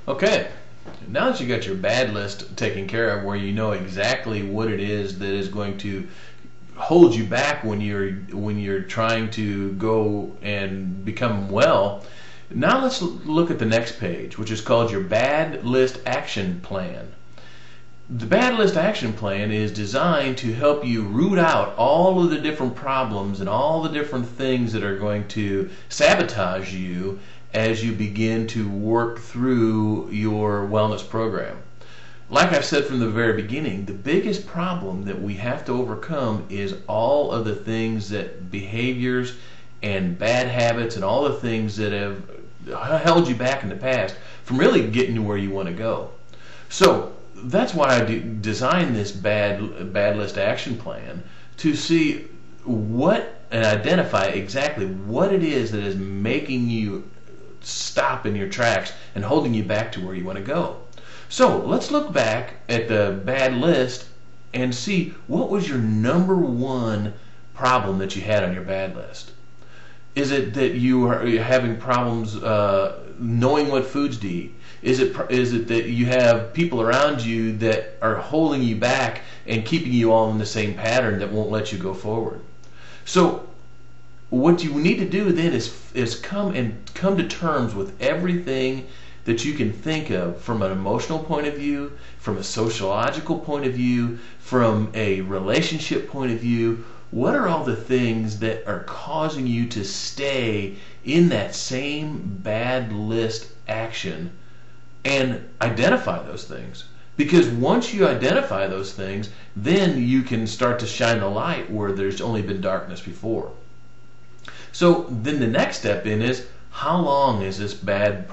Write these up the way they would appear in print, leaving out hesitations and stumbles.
Okay, now that you got your bad list taken care of, where you know exactly what it is that is going to hold you back when you're trying to go and become well, now let's look at the next page, which is called your bad list action plan. The bad list action plan is designed to help you root out all of the different problems and all the different things that are going to sabotage you as you begin to work through your wellness program. Like I've said from the very beginning, the biggest problem that we have to overcome is all of the things that behaviors and bad habits and all the things that have held you back in the past from really getting to where you want to go. So that's why I designed this bad list action plan, to see what and identify exactly what it is that is making you stop in your tracks and holding you back to where you want to go. So let's look back at the bad list and see what was your number one problem that you had on your bad list. Is it that you are having problems knowing what foods to eat? Is it that you have people around you that are holding you back and keeping you all in the same pattern that won't let you go forward? So what you need to do then is come to terms with everything that you can think of from an emotional point of view, from a sociological point of view, from a relationship point of view. What are all the things that are causing you to stay in that same bad list action? And identify those things. Because once you identify those things, then you can start to shine the light where there's only been darkness before. So then the next step in is, how long has this bad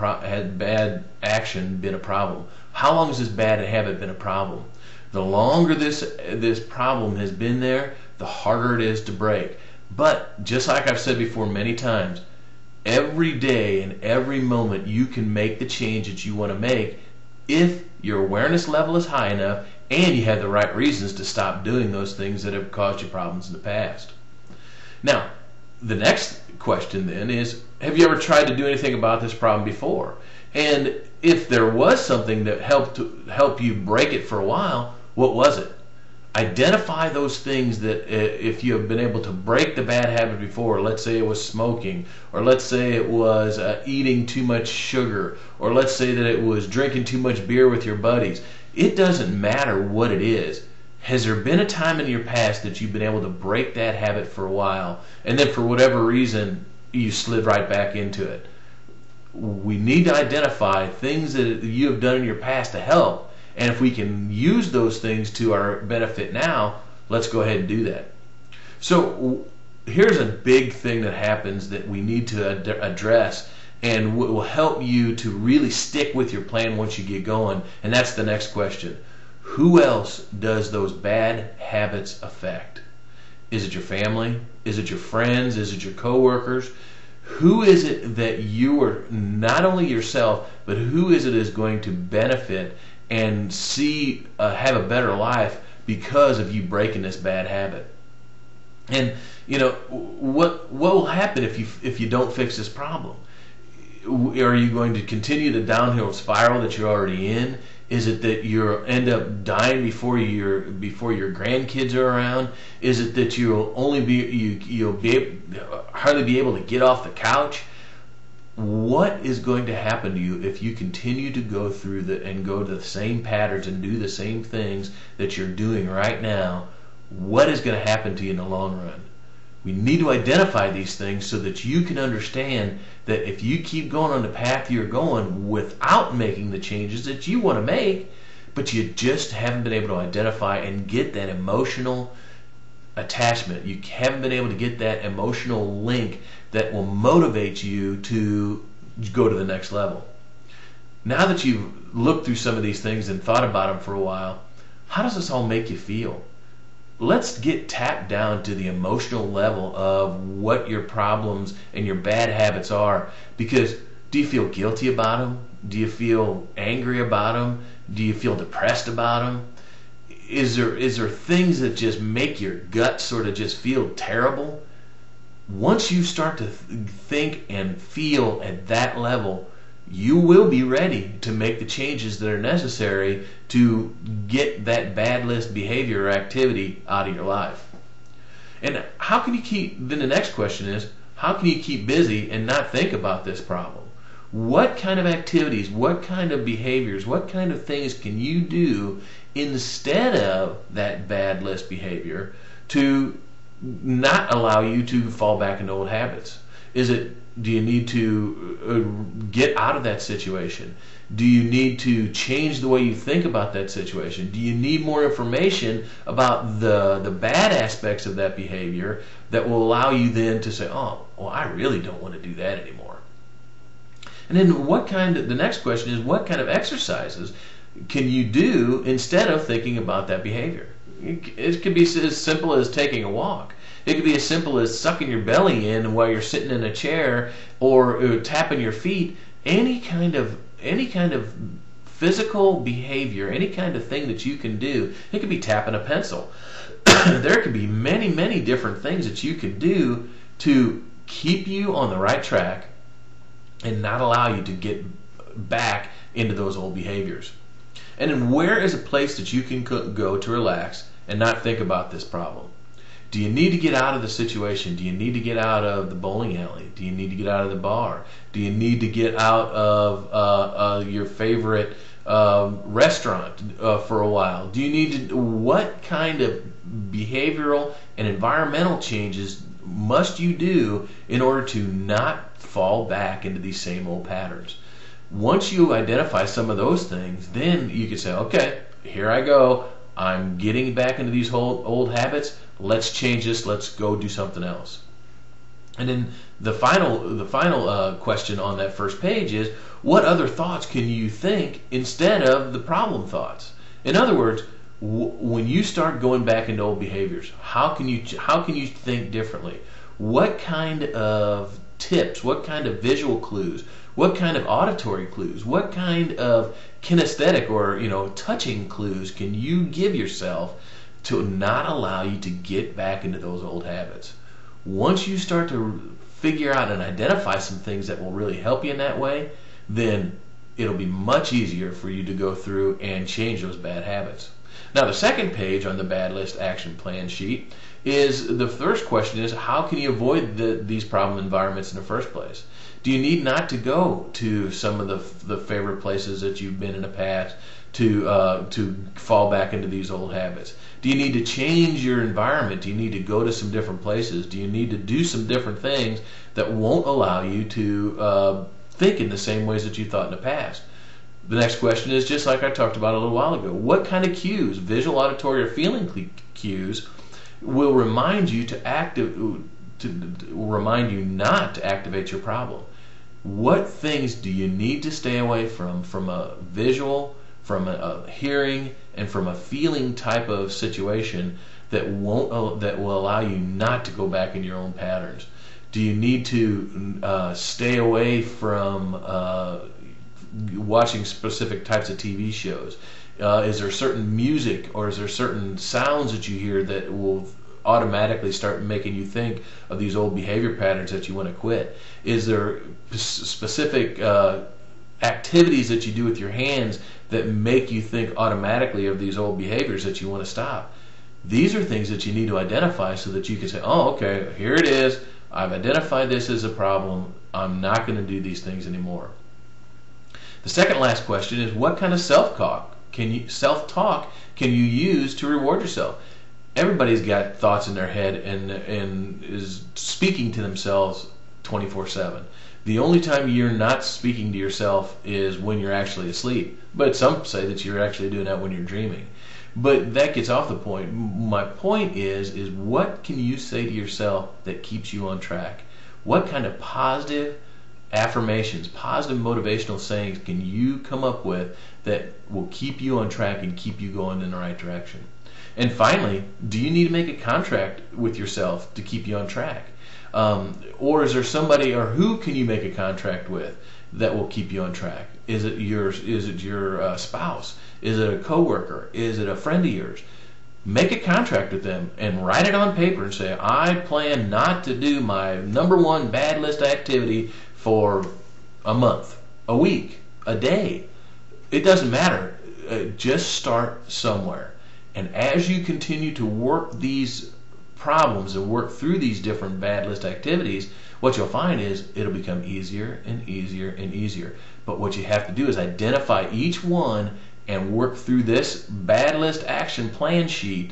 action been a problem? How long has this bad habit been a problem? The longer this problem has been there, the harder it is to break. But just like I've said before many times, every day and every moment you can make the change that you want to make if your awareness level is high enough and you have the right reasons to stop doing those things that have caused you problems in the past. Now, the next question then is, have you ever tried to do anything about this problem before? And if there was something that help you break it for a while, what was it? Identify those things that if you have been able to break the bad habit before, let's say it was smoking, or let's say it was eating too much sugar, or let's say that it was drinking too much beer with your buddies. It doesn't matter what it is. Has there been a time in your past that you've been able to break that habit for a while, and then for whatever reason you slid right back into it? We need to identify things that you have done in your past to help. And if we can use those things to our benefit now, let's go ahead and do that. So here's a big thing that happens that we need to address, and will help you to really stick with your plan once you get going. And that's the next question. Who else does those bad habits affect? Is it your family? Is it your friends? Is it your coworkers? Who is it that you are, not only yourself, but who is it is going to benefit and have a better life because of you breaking this bad habit? And you know what will happen if you don't fix this problem? Are you going to continue the downhill spiral that you're already in? Is it that you'll end up dying before your grandkids are around? Is it that you'll hardly be able to get off the couch? What is going to happen to you if you continue to go through and go to the same patterns and do the same things that you're doing right now? What is going to happen to you in the long run? We need to identify these things so that you can understand that if you keep going on the path you're going without making the changes that you want to make, but you just haven't been able to identify and get that emotional attachment, you haven't been able to get that emotional link that will motivate you to go to the next level. Now that you've looked through some of these things and thought about them for a while, how does this all make you feel? Let's get tapped down to the emotional level of what your problems and your bad habits are. Because do you feel guilty about them? Do you feel angry about them? Do you feel depressed about them? Is there things that just make your gut sort of just feel terrible? Once you start to think and feel at that level, you will be ready to make the changes that are necessary to get that bad list behavior or activity out of your life. And how can you then the next question is, how can you keep busy and not think about this problem? What kind of activities, what kind of behaviors, what kind of things can you do instead of that bad list behavior to not allow you to fall back into old habits? Do you need to get out of that situation? Do you need to change the way you think about that situation? Do you need more information about the bad aspects of that behavior that will allow you then to say, oh, well, I really don't want to do that anymore? And then the next question is, what kind of exercises can you do instead of thinking about that behavior? It could be as simple as taking a walk. It could be as simple as sucking your belly in while you're sitting in a chair, or tapping your feet. Any kind of physical behavior, any kind of thing that you can do. It could be tapping a pencil. There could be many, many different things that you can do to keep you on the right track and not allow you to get back into those old behaviors. And then where is a place that you can go to relax and not think about this problem? Do you need to get out of the situation? Do you need to get out of the bowling alley? Do you need to get out of the bar? Do you need to get out of your favorite restaurant for a while? Do you need to? What kind of behavioral and environmental changes must you do in order to not fall back into these same old patterns? Once you identify some of those things, then you can say, okay, here I go. I'm getting back into these old habits. Let's change this. Let's go do something else. And then the final question on that first page is, what other thoughts can you think instead of the problem thoughts? In other words, when you start going back into old behaviors, how can you think differently? What kind of tips? What kind of visual clues? What kind of auditory clues? What kind of kinesthetic or touching clues can you give yourself to not allow you to get back into those old habits? Once you start to figure out and identify some things that will really help you in that way, then it'll be much easier for you to go through and change those bad habits. Now, the second page on the bad list action plan sheet is, the first question is, how can you avoid these problem environments in the first place? Do you need not to go to some of the favorite places that you've been in the past to fall back into these old habits? Do you need to change your environment? Do you need to go to some different places? Do you need to do some different things that won't allow you to think in the same ways that you thought in the past? The next question is, just like I talked about a little while ago, what kind of cues, visual, auditory, or feeling cues, will remind you remind you not to activate your problem? What things do you need to stay away from a visual, from a hearing, and from a feeling type of situation that will allow you not to go back in your own patterns? Do you need to stay away from watching specific types of TV shows? Is there certain music or is there certain sounds that you hear that will automatically start making you think of these old behavior patterns that you want to quit? Is there specific activities that you do with your hands that make you think automatically of these old behaviors that you want to stop? These are things that you need to identify so that you can say, oh, okay, here it is. I've identified this as a problem. I'm not going to do these things anymore. The second last question is, what kind of self-talk can you use to reward yourself? Everybody's got thoughts in their head and is speaking to themselves 24/7. The only time you're not speaking to yourself is when you're actually asleep. But some say that you're actually doing that when you're dreaming. But that gets off the point. My point is what can you say to yourself that keeps you on track? What kind of positive affirmations, positive motivational sayings can you come up with that will keep you on track and keep you going in the right direction? And finally, do you need to make a contract with yourself to keep you on track? Or is there somebody, or who can you make a contract with that will keep you on track? Is it your spouse? Is it a coworker? Is it a friend of yours? Make a contract with them and write it on paper and say, I plan not to do my number one bad list activity for a month. a week, a day. It doesn't matter. Just start somewhere. And as you continue to work these problems and work through these different bad list activities, what you'll find is it'll become easier and easier and easier. But what you have to do is identify each one and work through this bad list action plan sheet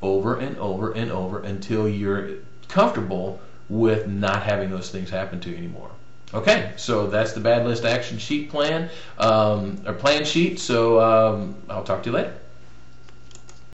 over and over and over until you're comfortable with not having those things happen to you anymore. Okay, so that's the bad list action sheet plan, or plan sheet. So I'll talk to you later.